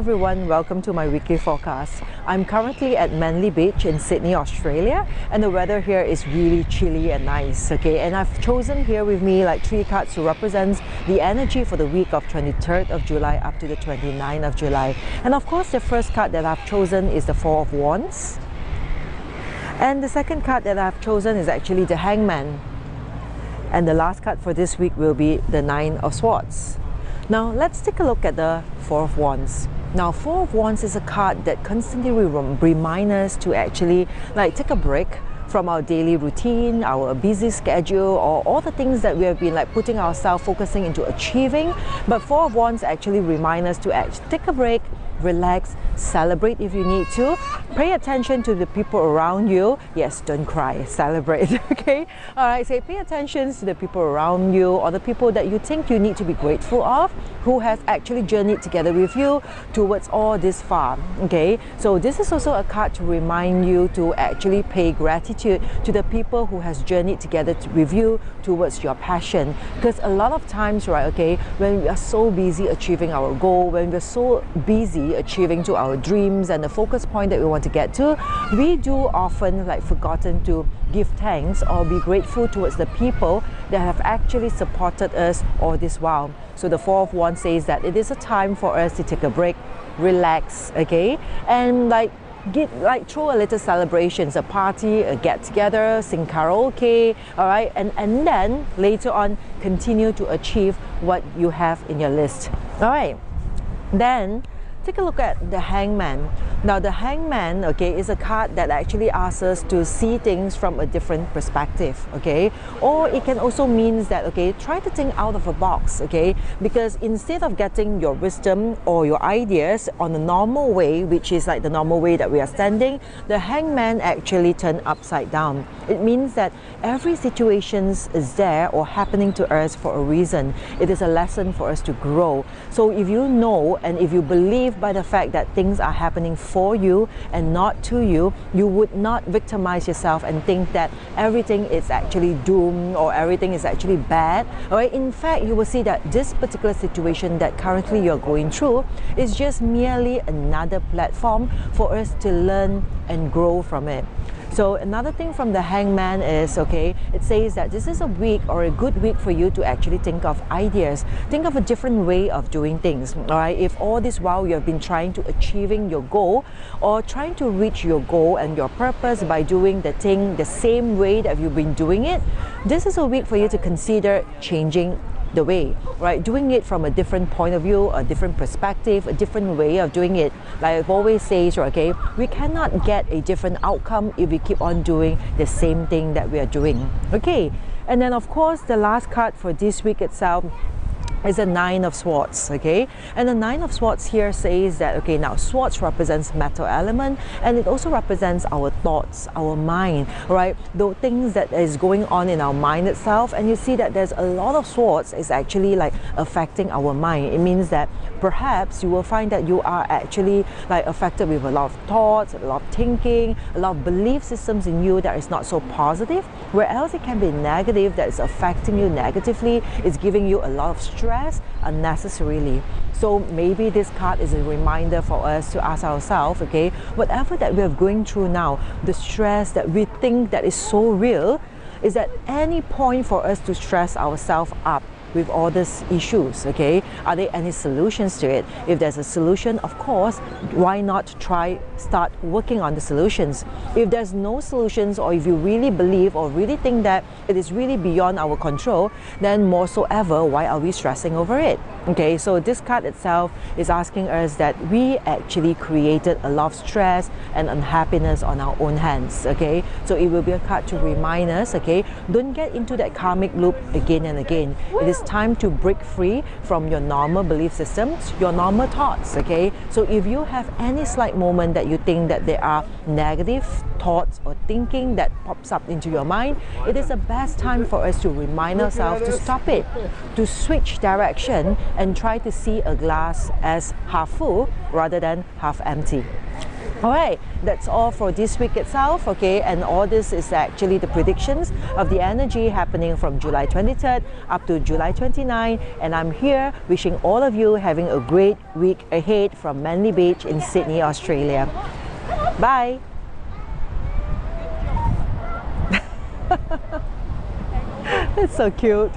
everyone, welcome to my weekly forecast. I'm currently at Manly Beach in Sydney, Australia, and the weather here is really chilly and nice, okay? And I've chosen here with me like 3 cards to represent the energy for the week of 23rd of July up to the 29th of July. And of course, the first card that I've chosen is the 4 of Wands. And the second card that I've chosen is actually the Hangman. And the last card for this week will be the 9 of Swords. Now let's take a look at the 4 of Wands. Now 4 of Wands is a card that constantly reminds us to actually like take a break from our daily routine, our busy schedule, or all the things that we have been like putting ourselves focusing into achieving. But 4 of Wands actually remind us to actually take a break, relax, celebrate if you need to, pay attention to the people around you. Yes, don't cry, celebrate, okay? All right, say pay attention to the people around you or the people that you think you need to be grateful of, who has actually journeyed together with you towards all this far, okay? So this is also a card to remind you to actually pay gratitude to the people who has journeyed together with you towards your passion. Because a lot of times, right, okay, when we are so busy achieving our goal, when we're so busy achieving to our dreams and the focus point that we want to get to, we do often like forgotten to give thanks or be grateful towards the people that have actually supported us all this while. So the 4 of Wands says that it is a time for us to take a break, relax, okay, and throw a little celebrations, a party, a get together, sing karaoke, all right, and then later on continue to achieve what you have in your list. All right, then take a look at the Hangman. Now the Hangman, okay, is a card that actually asks us to see things from a different perspective, okay? Or it can also mean that, okay, try to think out of a box, okay? Because instead of getting your wisdom or your ideas on the normal way, which is like the normal way that we are standing, the Hangman actually turned upside down. It means that every situation is there or happening to us for a reason. It is a lesson for us to grow. So if you know and if you believe by the fact that things are happening for you and not to you, you would not victimize yourself and think that everything is actually doom or everything is actually bad. All right? In fact, you will see that this particular situation that currently you're going through is just merely another platform for us to learn and grow from it. So another thing from the Hangman is, okay, it says that this is a week or a good week for you to actually think of ideas, think of a different way of doing things, all right? If all this while you have been trying to achieving your goal or trying to reach your goal and your purpose by doing the thing the same way that you've been doing it, this is a week for you to consider changing the way, right? Doing it from a different point of view, a different perspective, a different way of doing it. Like I've always said, okay, we cannot get a different outcome if we keep on doing the same thing that we are doing, okay? And then of course, the last card for this week itself is a 9 of Swords, okay? And the 9 of Swords here says that, okay, now Swords represents metal element and it also represents our thoughts, our mind, right? The things that is going on in our mind itself, and you see that there's a lot of Swords is actually like affecting our mind. It means that perhaps you will find that you are actually like affected with a lot of thoughts, a lot of thinking, a lot of belief systems in you that is not so positive, where else it can be negative that is affecting you negatively, it's giving you a lot of stress unnecessarily. So maybe this card is a reminder for us to ask ourselves, okay, whatever that we are going through now, the stress that we think that is so real, is at any point for us to stress ourselves up with all these issues, okay? Are there any solutions to it? If there's a solution, of course, why not start working on the solutions? If there's no solutions, or if you really believe or really think that it is really beyond our control, then more so ever, why are we stressing over it? Okay, so this card itself is asking us that we actually created a lot of stress and unhappiness on our own hands, okay? So it will be a card to remind us, okay, don't get into that karmic loop again and again. It is time to break free from your normal belief systems, your normal thoughts, okay? So if you have any slight moment that you think that there are negative thoughts or thinking that pops up into your mind, it is the best time for us to remind ourselves to stop it, to switch direction and try to see a glass as half full rather than half empty. Alright, that's all for this week itself, okay, and all this is actually the predictions of the energy happening from July 23rd up to July 29, and I'm here wishing all of you having a great week ahead from Manly Beach in Sydney, Australia. Bye! It's so cute.